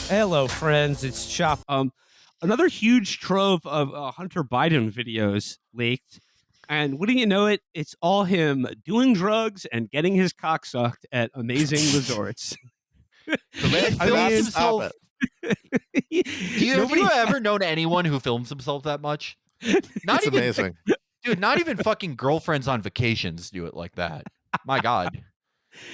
Hello, friends. It's Chop. Another huge trove of Hunter Biden videos leaked, and wouldn't you know it, it's all him doing drugs and getting his cock sucked at amazing resorts. The man I films mean, himself. Have Nobody- you ever known anyone who films himself that much? Not It's even, amazing. dude. Not even fucking girlfriends on vacations do it like that. My God.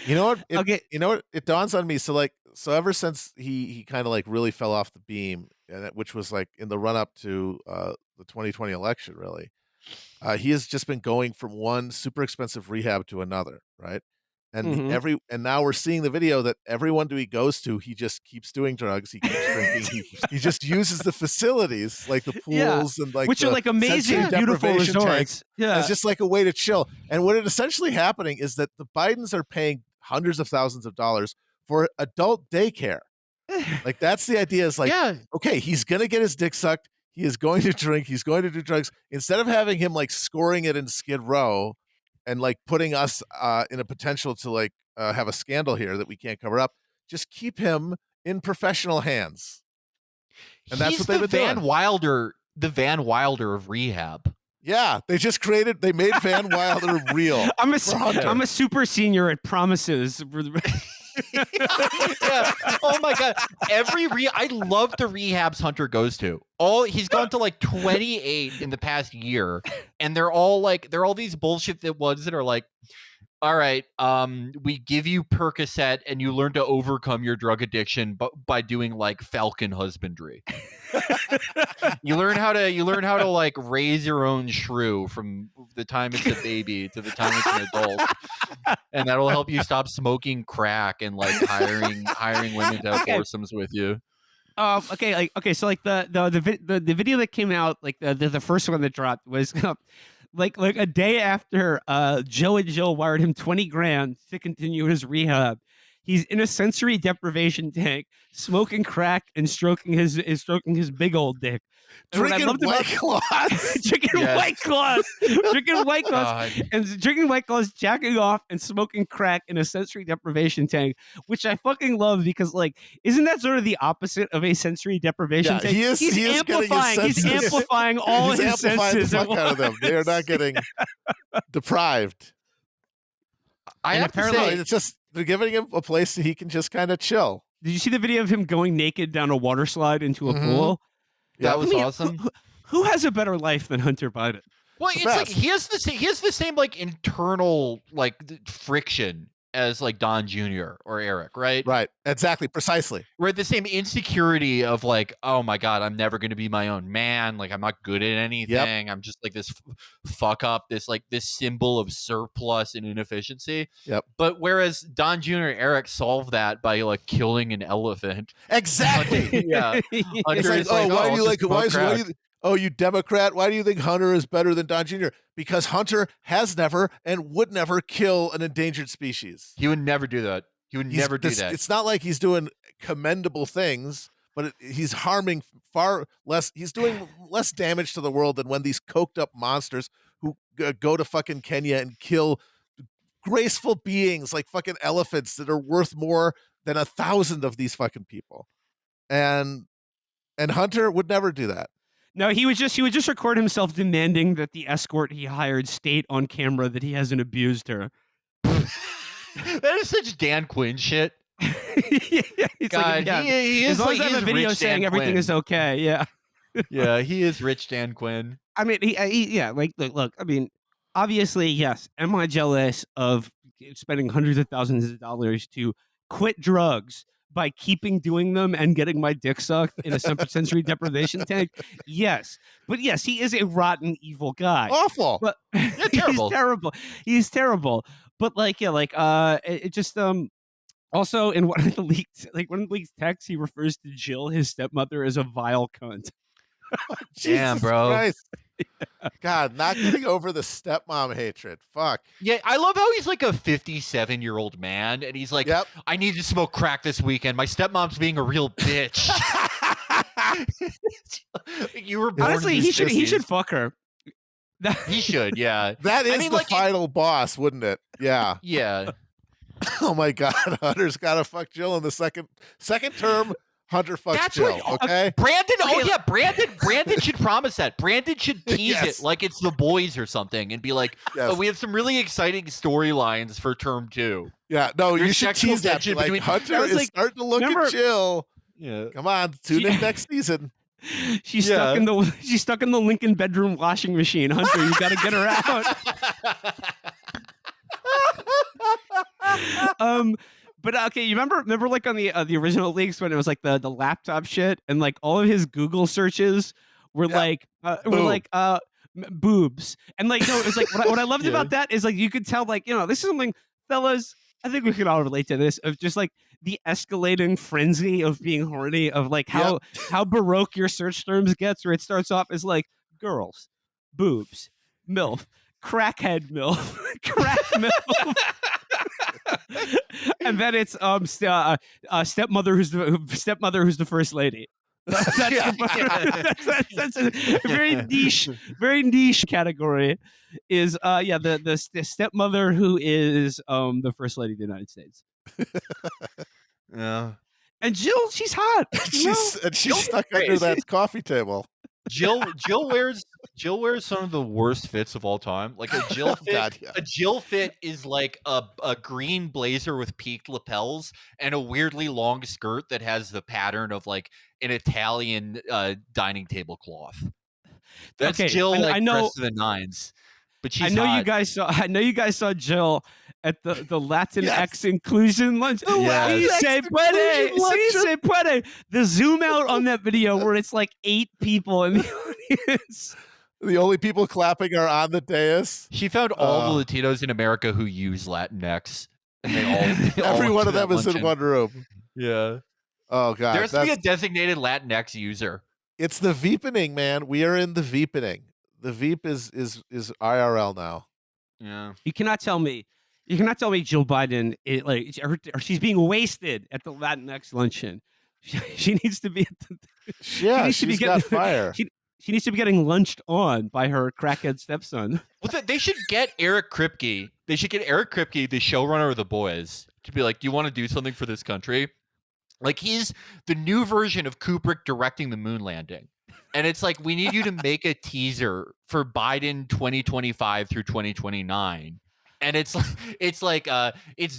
You know what? Okay. You know what? It dawns on me. So ever since he kind of like really fell off the beam, which was like in the run up to the 2020 election, really, he has just been going from one super expensive rehab to another, right? And Mhm. and now we're seeing the video that everyone he goes to, he just keeps doing drugs. He keeps drinking. He just uses the facilities like the Yeah, pools and like which are the like amazing, sensory beautiful deprivation tanks. resorts. Yeah, It's just like a way to chill. And what is essentially happening is that the Bidens are paying hundreds of thousands of dollars for adult daycare. Like that's the idea. Is like, Yeah. okay, he's gonna get his dick sucked. He is going to drink. He's going to do drugs. Instead of having him like scoring it in Skid Row and like putting us in a potential to like have a scandal here that we can't cover up, just keep him in professional hands. And that's what they've been Van doing. Wilder, the Van Wilder of rehab. Yeah, they made Van Wilder real. I'm Hunter. a super senior at Promises. Yeah. Oh my God. I love the rehabs Hunter goes to. He's gone to like 28 in the past year, and they're all these bullshit ones that are like, all right, we give you Percocet and you learn to overcome your drug addiction by doing like falcon husbandry. you learn how to like raise your own shrew from the time it's a baby to the time it's an adult. And that'll help you stop smoking crack and like hiring women to have foursomes with you. So like the video that came out, like the first one that dropped was like a day after Joe and Jill wired him 20 grand to continue his rehab. He's in a sensory deprivation tank, smoking crack and stroking his big old dick. Drinking White Claws. Drinking White Claws. Drinking White Claws. And drinking White Claws, jacking off, and smoking crack in a sensory deprivation tank, which I fucking love because, like, isn't that sort of the opposite of a sensory deprivation tank? He's amplifying all his senses. The fuck out of them. They're not getting deprived. Apparently, it's just they're giving him a place that he can just kind of chill. Did you see the video of him going naked down a water slide into a pool? That was awesome. Who has a better life than Hunter Biden? Well, it's like he has the same like internal like friction as like Don Jr. or Eric, right? Right. Exactly. Precisely. We're the same insecurity of like, oh my God, I'm never going to be my own man. Like I'm not good at anything. I'm just like this fuck up, this symbol of surplus and inefficiency. Yep. But whereas Don Jr. and Eric solve that by like killing an elephant. Exactly. Yeah. It's like, why do you like it? Oh, you Democrat, why do you think Hunter is better than Don Jr.? Because Hunter has never and would never kill an endangered species. He would never do that. He would never do that. It's not like he's doing commendable things, but he's harming far less. He's doing less damage to the world than when these coked up monsters who go to fucking Kenya and kill graceful beings like fucking elephants that are worth more than 1,000 of these fucking people. And Hunter would never do that. No, he would just record himself demanding that the escort he hired state on camera that he hasn't abused her. That is such Dan Quinn shit. God, he is. As long as I have a video saying everything is okay, yeah. Yeah, he is rich Dan Quinn. I mean, look. I mean, obviously, yes. Am I jealous of spending hundreds of thousands of dollars to quit drugs by keeping doing them and getting my dick sucked in a sensory deprivation tank? Yes. But yes, he is a rotten, evil guy. Awful. But terrible. He's terrible. He's terrible. But it just also in one of the leaked texts, he refers to Jill, his stepmother, as a vile cunt. Damn, bro. Christ. God, not getting over the stepmom hatred. Fuck. Yeah, I love how he's like a 57-year-old man, and he's like, I need to smoke crack this weekend. My stepmom's being a real bitch. You were born honestly, he should fuck her. He should, yeah. That is the final boss, wouldn't it? Yeah. Yeah. Oh my God, Hunter's got to fuck Jill in the second term. Hunter fucks That's Jill. what Okay. Brandon. Oh yeah, Brandon should promise that. Brandon should tease Yes. it like it's The Boys or something, and be like, Yes. "Oh, we have some really exciting storylines for term 2." Yeah. No, There's you should sexual tease that. Be tension like, between- Hunter That was is like- starting to look remember- at Jill. Yeah. Come on, tune in next season. She's Yeah. stuck in the Lincoln bedroom washing machine. Hunter, you got to get her out. But okay, you remember like on the original leaks when it was like the laptop shit and like all of his Google searches were like boobs and like no, it was like what I loved about that is like you could tell like this is something, fellas. I think we can all relate to this of just like the escalating frenzy of being horny of like how baroque your search terms gets, where it starts off as like girls, boobs, MILF, crackhead MILF, crack MILF. And then it's stepmother who's the first lady. That's a very niche category. Is the stepmother who is the first lady of the United States. Yeah. And Jill, she's hot. She's stuck under that coffee table. Jill wears some of the worst fits of all time. Like a Jill fit. God, yeah. A Jill fit is like a green blazer with peaked lapels and a weirdly long skirt that has the pattern of like an Italian dining table cloth. That's Okay, Jill like I know- dressed to the nines. But she's I know hot. you guys saw. I know you guys saw Jill at the Latinx Yes. inclusion lunch. Yes. Sí se puede. Inclusion Sí luncheon. se puede. The zoom out on that video where it's like 8 people in the audience. The only people clapping are on the dais. She found all the Latinos in America who use Latinx. And they all Every went one to of them that is in luncheon. one room. Yeah. Oh god, There has to be a designated Latinx user. it's the Veepening, man. We are in the Veepening. The Veep is IRL now. Yeah. You cannot tell me Jill Biden she's being wasted at the Latinx luncheon. She needs to be. Yeah, needs to be she's got getting- fire. She needs to be getting lunched on by her crackhead stepson. Well, they should get Eric Kripke. They should get Eric Kripke, the showrunner of The Boys, to be like, "Do you want to do something for this country?" Like he's the new version of Kubrick directing the moon landing. And it's like, we need you to make a teaser for Biden 2025 through 2029. And it's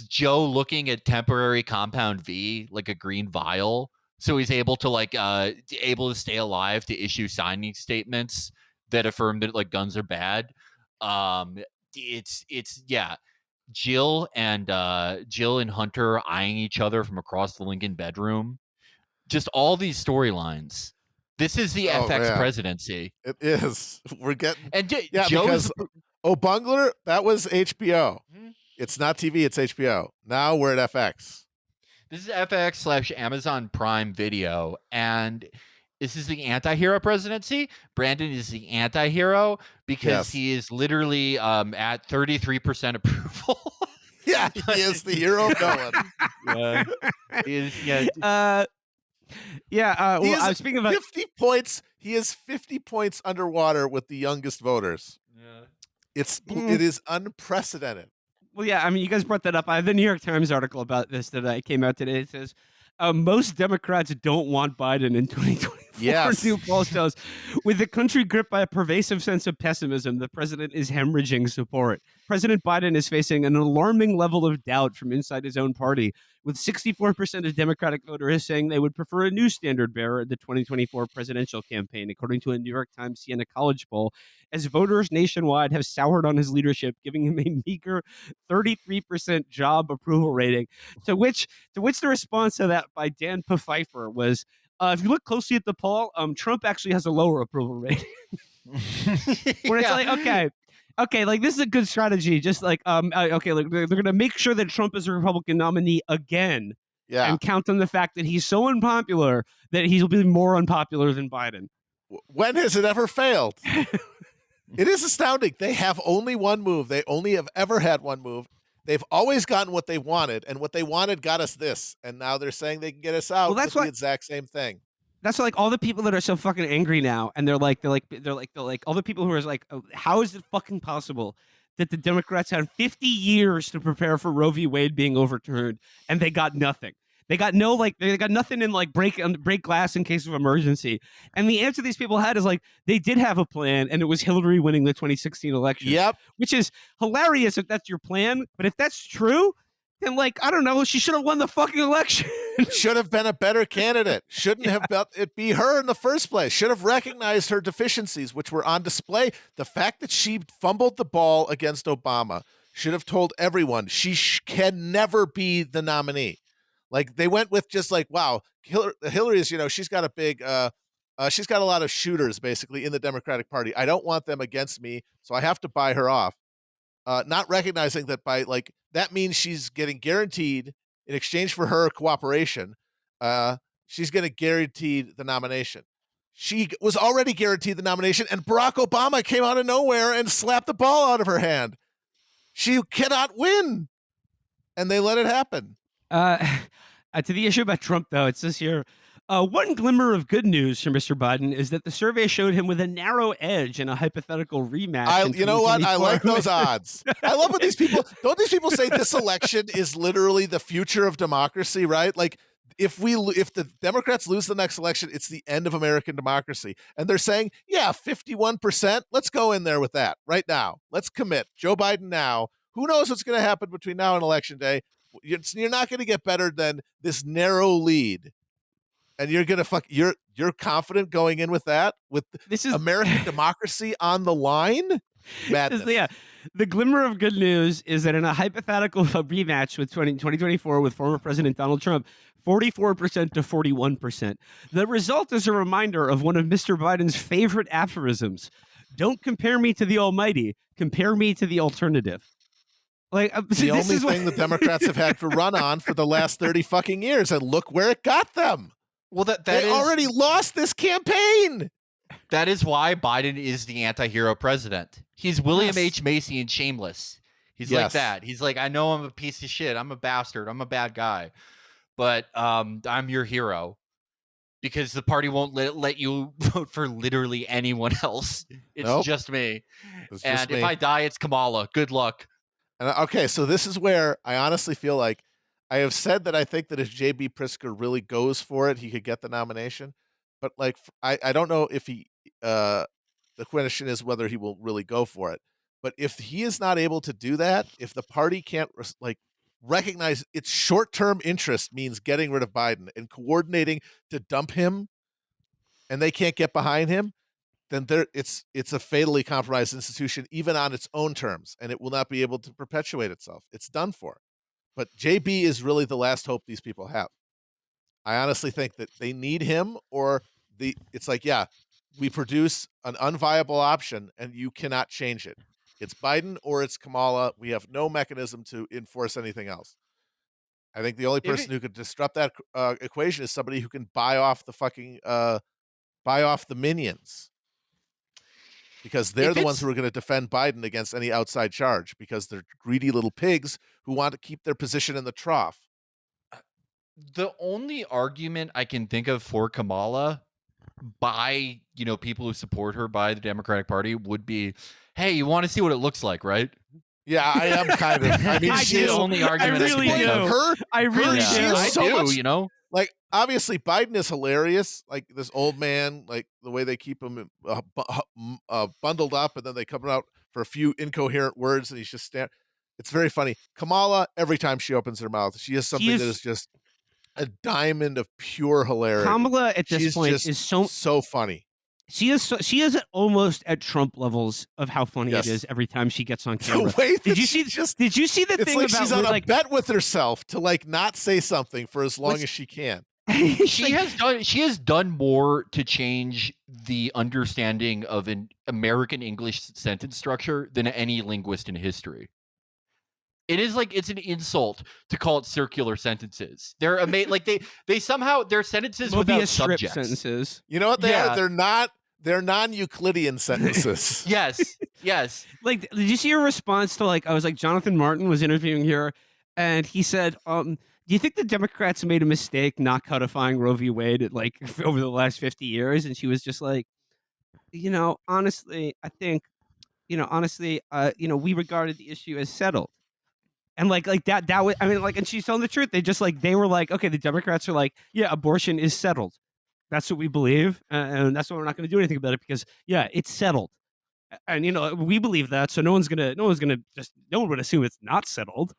Joe looking at temporary compound V, like a green vial. So he's able to stay alive to issue signing statements that affirm that like guns are bad. Jill and Hunter eyeing each other from across the Lincoln bedroom. Just all these storylines. This is the FX man. presidency. It is. We're getting And because Bungler, that was HBO. Mhm. It's not TV, it's HBO. Now we're at FX. This is FX/Amazon Prime Video, and this is the anti-hero presidency. Brandon is the anti-hero because Yes. he is literally at 33% approval. Yeah, he is the hero of no one. He is, Well, speaking of 50 points. He is 50 points underwater with the youngest voters. It is unprecedented. well, yeah, I mean, you guys brought that up. I have the New York Times article about this that came out today. It says most Democrats don't want Biden in 2024. Yes. New poll shows, with the country gripped by a pervasive sense of pessimism, the president is hemorrhaging support. President Biden is facing an alarming level of doubt from inside his own party, with 64% of Democratic voters saying they would prefer a new standard bearer in the 2024 presidential campaign, according to a New York Times Siena College poll, as voters nationwide have soured on his leadership, giving him a meager 33% job approval rating. To which the response to that by Dan Pfeiffer was, if you look closely at the poll, Trump actually has a lower approval rating. Where it's like, okay, like this is a good strategy. Just like, okay, like they're going to make sure that Trump is a Republican nominee again, Yeah. and count on the fact that he's so unpopular that he'll be more unpopular than Biden. When has it ever failed? It is astounding. They have only one move. They only have ever had one move. They've always gotten what they wanted, and what they wanted got us this. And now they're saying they can get us out Well, that's with what- the exact same thing. That's like all the people that are so fucking angry now, and they're like all the people who are like, oh, how is it fucking possible that the Democrats had 50 years to prepare for Roe v. Wade being overturned, and they got nothing? They got no they got nothing in like break glass in case of emergency. And the answer these people had is like they did have a plan, and it was Hillary winning the 2016 election. Yep. Which is hilarious if that's your plan, but if that's true, then like I don't know, she should have won the fucking election. Should have been a better candidate. Shouldn't have it be her in the first place. Should have recognized her deficiencies, which were on display. The fact that she fumbled the ball against Obama should have told everyone she can never be the nominee. Like they went with just like, wow, Hillary is, she's got a big, she's got a lot of shooters basically in the Democratic Party. I don't want them against me, so I have to buy her off. Not recognizing that by like that means she's getting guaranteed in exchange for her cooperation, she's going to guarantee the nomination. She was already guaranteed the nomination, and Barack Obama came out of nowhere and slapped the ball out of her hand. She cannot win, and they let it happen. To the issue about Trump, though, it says here, one glimmer of good news for Mr. Biden is that the survey showed him with a narrow edge in a hypothetical rematch. You know what? I like those odds. I love when these people say this election is literally the future of democracy, right? Like if the Democrats lose the next election, it's the end of American democracy. And they're saying, yeah, 51%. Let's go in there with that right now. Let's commit. Joe Biden now. Who knows what's going to happen between now and election day? You're not going to get better than this narrow lead. And you're gonna you're confident going in with that, with this is American democracy on the line? Madness. Yeah. The glimmer of good news is that in a hypothetical rematch with 2024 with former President Donald Trump, 44% to 41%. The result is a reminder of one of Mr. Biden's favorite aphorisms. Don't compare me to the almighty, compare me to the alternative. Like the only thing the Democrats have had to run on for the last 30 fucking years, and look where it got them. Well, they already lost this campaign. That is why Biden is the anti-hero president. He's William H. Macy and Shameless. He's like that. He's like, I know I'm a piece of shit. I'm a bastard. I'm a bad guy. But I'm your hero. Because the party won't let you vote for literally anyone else. It's just me. If I die, it's Kamala. Good luck. And okay, so this is where I honestly feel like I have said that I think that if J.B. Pritzker really goes for it, he could get the nomination. But like, I don't know if he, the question is whether he will really go for it. But if he is not able to do that, if the party can't recognize its short-term interest means getting rid of Biden and coordinating to dump him, and they can't get behind him, then it's a fatally compromised institution, even on its own terms, and it will not be able to perpetuate itself. It's done for. But JB is really the last hope these people have. I honestly think that they need him, or it's like, yeah, we produce an unviable option and you cannot change it. It's Biden or it's Kamala. We have no mechanism to enforce anything else. I think the only person who could disrupt that equation is somebody who can buy off the minions. Because they're the ones who are going to defend Biden against any outside charge, because they're greedy little pigs who want to keep their position in the trough. The only argument I can think of for Kamala by, people who support her by the Democratic Party would be, hey, you want to see what it looks like, right? Yeah, I am kind of. I mean, she's the only argument I really do. I really do. She is so much, Like, obviously, Biden is hilarious. Like this old man, like the way they keep him bundled up, and then they come out for a few incoherent words, and he's just It's very funny. Kamala, every time she opens her mouth, she has something that is just a diamond of pure hilarity. Kamala at this point is so funny. She is almost at Trump levels of how funny it is every time she gets on camera. Did you see the thing like about she's on a bet with herself to like not say something for as long as she can? She has done more to change the understanding of an American English sentence structure than any linguist in history. It is like it's an insult to call it circular sentences. They're amazing. Like they somehow their sentences without subjects. Sentences. You know what they are? They're not. They're non-Euclidean sentences. Yes. Like, did you see her response to I was like, Jonathan Martin was interviewing her, and he said, do you think the Democrats made a mistake not codifying Roe v. Wade over the last 50 years? And she was just like, honestly, I think, we regarded the issue as settled. And like that was, I mean, like, and she's telling the truth. They were like, okay, the Democrats are like, yeah, abortion is settled. That's what we believe, and that's why we're not going to do anything about it because, yeah, it's settled. And we believe that, so no one's gonna no one would assume it's not settled.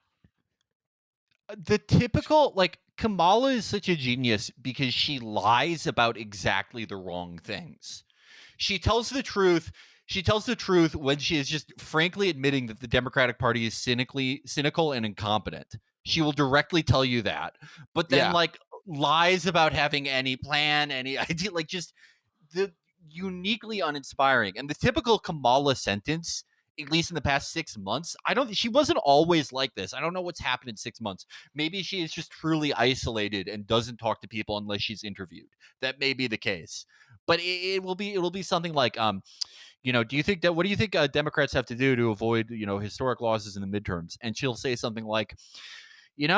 The typical, like, Kamala is such a genius because she lies about exactly the wrong things. She tells the truth. She tells the truth when she is just frankly admitting that the Democratic Party is cynical and incompetent. She will directly tell you that, but then like lies about having any plan, any idea, like just the uniquely uninspiring. And the typical Kamala sentence, at least in the past 6 months, she wasn't always like this. I don't know what's happened in 6 months. Maybe she is just truly isolated and doesn't talk to people unless she's interviewed. That may be the case. But it'll be something like, what do you think Democrats have to do to avoid, historic losses in the midterms? And she'll say something like, in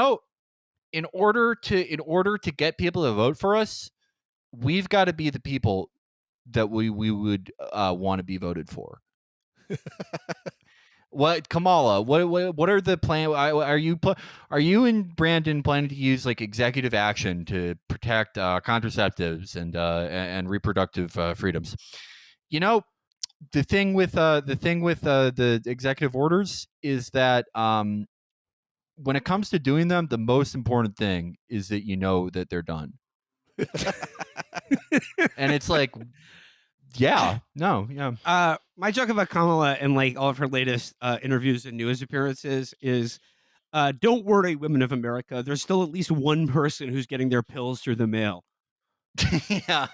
order to get people to vote for us, we've got to be the people that we would want to be voted for. What, Kamala? What are the plan? Are you and Brandon planning to use like executive action to protect contraceptives and reproductive freedoms? The thing with the executive orders is that when it comes to doing them, the most important thing is that that they're done. And it's like, yeah, no, yeah. My joke about Kamala and like all of her latest interviews and news appearances is, don't worry, women of America. There's still at least one person who's getting their pills through the mail. Yeah.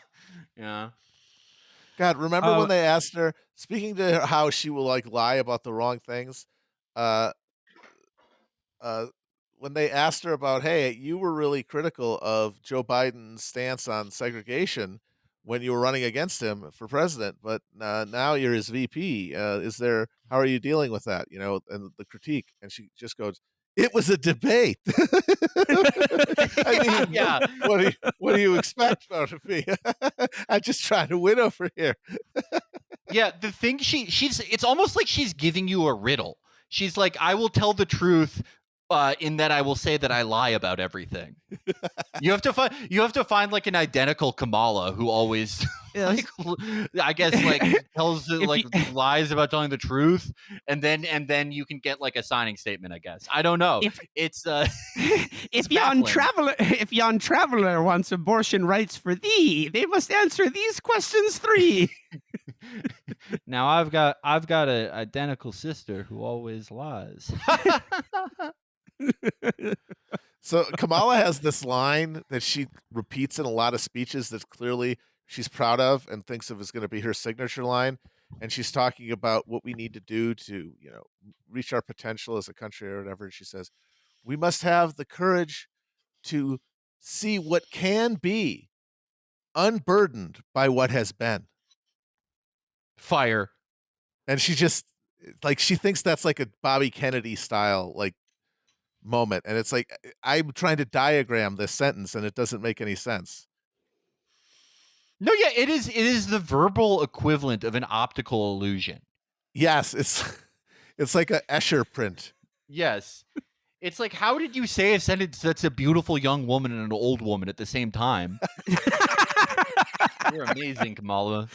God, remember when they asked her, speaking to her, how she will like lie about the wrong things? When they asked her about, hey, you were really critical of Joe Biden's stance on segregation when you were running against him for president, but now you're his VP. How are you dealing with that? And the critique, and she just goes, "It was a debate." I mean, Yeah. What do you expect out of me? I'm just trying to win over here. Yeah, the thing it's almost like she's giving you a riddle. She's like, I will tell the truth in that I will say that I lie about everything. You have to find like an identical Kamala who always like, I guess like tells lies about telling the truth, and then you can get like a signing statement, I guess. I don't know. If yon traveler wants abortion rights for thee, they must answer these questions 3. Now I've got an identical sister who always lies. So Kamala has this line that she repeats in a lot of speeches that clearly she's proud of and thinks of as going to be her signature line. And she's talking about what we need to do to, reach our potential as a country or whatever. And she says, we must have the courage to see what can be, unburdened by what has been. Fire. And she just she thinks that's like a Bobby Kennedy style like moment, and it's like I'm trying to diagram this sentence and it doesn't make any sense. No, yeah, it is the verbal equivalent of an optical illusion. Yes, it's like a Escher print. Yes. It's like, how did you say a sentence that's a beautiful young woman and an old woman at the same time? You're amazing, Kamala.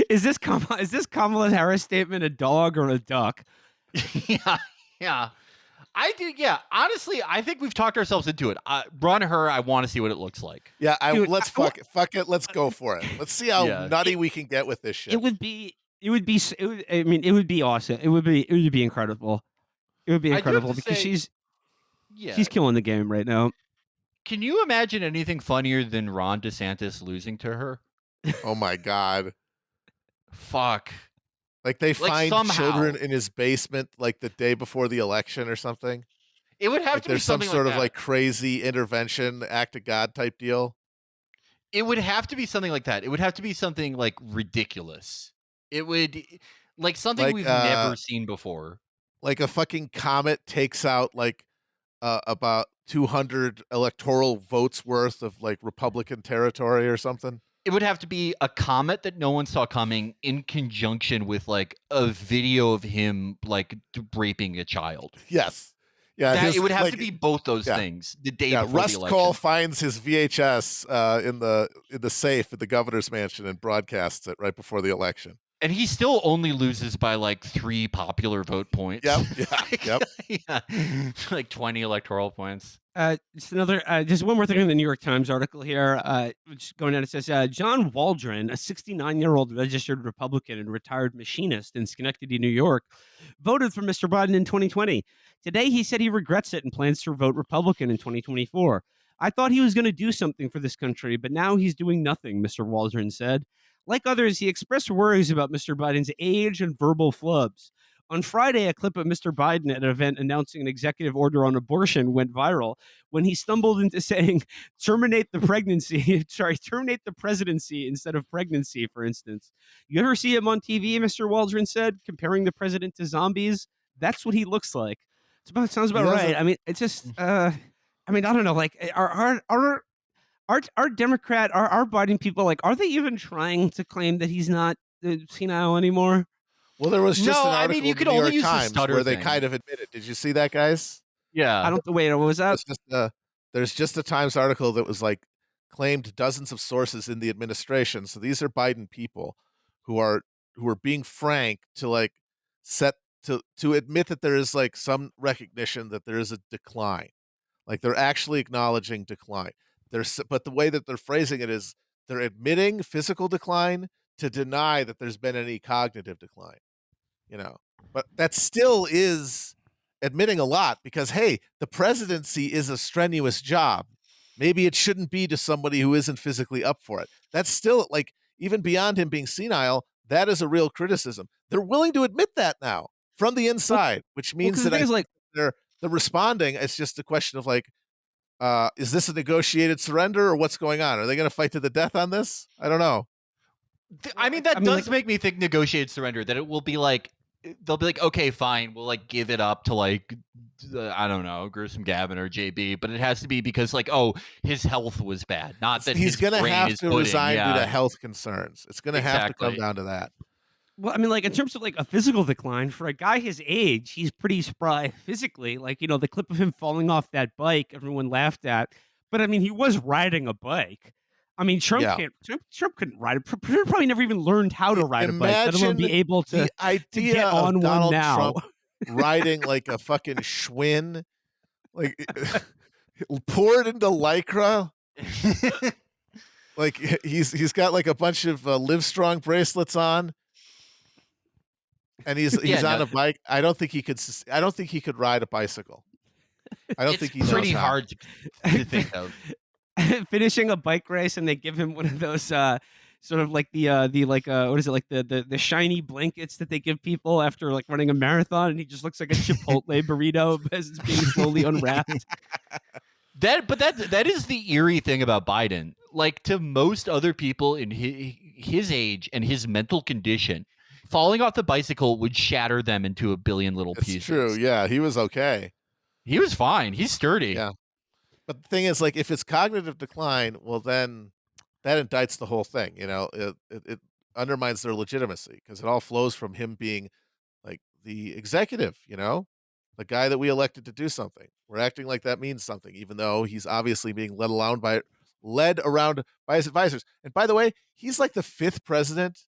Is this Kamala Harris statement a dog or a duck? Yeah. I do. Yeah, honestly, I think we've talked ourselves into it. Run her. I want to see what it looks like. Yeah, let's fuck it. Let's go for it. Let's see how nutty we can get with this shit. It would be awesome. It would be incredible. It would be incredible because she's killing the game right now. Can you imagine anything funnier than Ron DeSantis losing to her? Oh my God. Fuck. Like they find children in his basement like the day before the election or something. It would have to be something some sort like of like crazy intervention, act of God type deal. It would have to be something like that. It would have to be something like ridiculous. It would like something we've never seen before. Like a fucking comet takes out like about 200 electoral votes worth of like Republican territory or something. It would have to be a comet that no one saw coming in conjunction with like a video of him like raping a child. Yes. Yeah, That his, it would have like, to be both those yeah. things the day Yeah, before the Rust election. Cole finds his VHS in the safe at the governor's mansion and broadcasts it right before the election. And he still only loses by like 3 popular vote points. Yep, yeah, yep. Yeah, like 20 electoral points. Just one more thing in the New York Times article here. Just going down, it says John Waldron, a 69-year-old registered Republican and retired machinist in Schenectady, New York, voted for Mr. Biden in 2020. Today, he said he regrets it and plans to vote Republican in 2024. I thought he was going to do something for this country, but now he's doing nothing, Mr. Waldron said. Like others, he expressed worries about Mr. Biden's age and verbal flubs. On Friday, a clip of Mr. Biden at an event announcing an executive order on abortion went viral when he stumbled into saying, terminate the presidency instead of pregnancy, for instance. You ever see him on TV, Mr. Waldron said, comparing the president to zombies? That's what he looks like. Sounds about right. I mean, it's just, I don't know. Like, our Democrat, our Biden people, like, are they even trying to claim that he's not senile anymore? Well, there was just an article you in could the New only York use the Times stutter where they thing. kind of admitted. Did you see that, guys? Yeah. I don't. Wait, what was that? There's just a Times article that was like claimed dozens of sources in the administration. So these are Biden people who are being frank to like to admit that there is like some recognition that there is a decline. Like they're actually acknowledging decline. But the way that they're phrasing it is they're admitting physical decline to deny that there's been any cognitive decline. But that still is admitting a lot because, hey, the presidency is a strenuous job. Maybe it shouldn't be to somebody who isn't physically up for it. That's still, like, even beyond him being senile, that is a real criticism. They're willing to admit that now from the inside, which means that they're responding. It's just a question of like, is this a negotiated surrender or what's going on? Are they going to fight to the death on this? I don't know. That does make me think negotiated surrender, that it will be like, they'll be like, okay, fine, we'll like give it up to like, I don't know, Gruesome Gavin or JB, but it has to be because like, oh, his health was bad, not that he's going to have to resign due to yeah. health concerns. It's going to have to come down to that. Well, I mean, like in terms of like a physical decline for a guy his age, he's pretty spry physically. Like, the clip of him falling off that bike, everyone laughed at. But I mean, he was riding a bike. I mean, Trump couldn't ride it. Trump probably never even learned how to ride a bike, let alone be able to, the idea get on of Donald one now. Trump riding like a fucking Schwinn, like poured into Lycra. Like he's got like a bunch of Livestrong bracelets on, and he's on a bike. I don't think he could ride a bicycle. I don't think he knows pretty how. hard to think of. Finishing a bike race and they give him one of those sort of like what is it, like the shiny blankets that they give people after like running a marathon, and he just looks like a Chipotle burrito as it's being slowly unwrapped. That is the eerie thing about Biden. Like, to most other people in his age and his mental condition, falling off the bicycle would shatter them into a billion little pieces. It's true. Yeah, he was okay. He was fine. He's sturdy. Yeah. But the thing is, like, if it's cognitive decline, well, then that indicts the whole thing. It undermines their legitimacy because it all flows from him being like the executive, the guy that we elected to do something. We're acting like that means something, even though he's obviously being led around by his advisors. And by the way, he's like the 5th president